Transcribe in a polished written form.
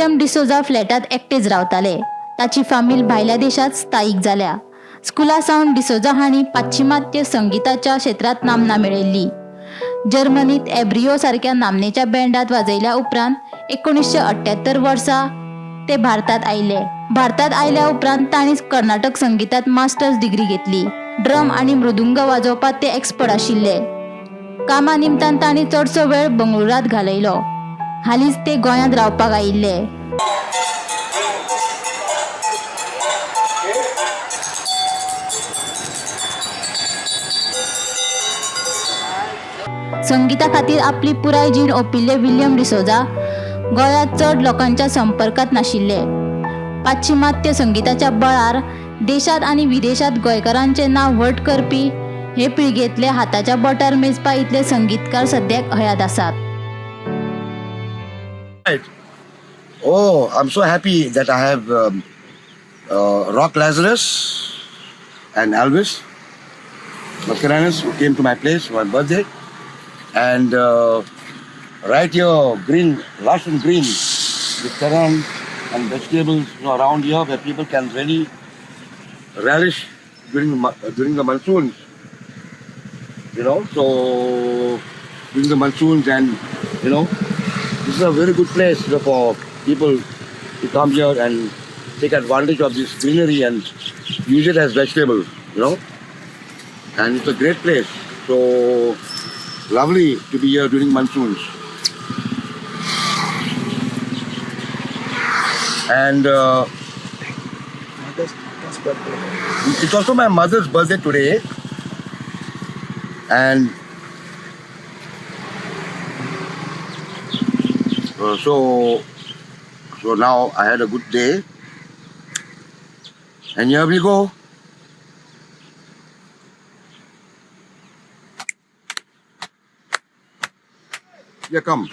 William D'Souza फ्लॅटात एकटेच रावताले. ताची फामील भायल्या देशात स्थायीक जाल्या. स्कुला सावन डिसोजा हांणी पाश्चिमात्य संगीताच्या क्षेत्रात नामना मेळयल्ली. जर्मनीत एब्रियो सारक्या नामनेच्या बँडात वाजयल्या उपरांत 1978 वर्सा ते भारतात आयले. भारतात आयल्या उपरांत तांणी कर्नाटक संगीतात मास्टर्स डिग्री घेतली. ड्रम आनी मृदुंग वाजोवपाक ते एक्सपर्ट आशिल्ले. कामा निमतान तांणी चडसो वेळ बंगळुरात घालयलो. हालींच ते गोंयांत रावपाक आयिल्ले. संगीता खातीर आपली पुराय जीण ओंपिल्ले विल्यम डिसोजा गोंयांत चड लोकांच्या संपर्कांत नाशिल्ले. पाश्चिमात्य संगीताच्या बळार देशांत आनी विदेशांत गोंयकारांचें नांव व्हड करपी हे पिळगेंतले हाताच्या बोटार मेजपा इतले संगीतकार सद्याक हयात आसात. Oh, I'm so happy that I have Rock Lazarus and Elvis Mascarenas who came to my place for my birthday. And right here, green, lush and green, with terrain and vegetables around here where people can really relish during the monsoons. So during the monsoons, and this is a very good place for people to come here and take advantage of this greenery and use it as vegetables, and it's a great place. So lovely to be here during monsoons. And it's also my mother's birthday today. And so now I had a good day. And here we go. Here come.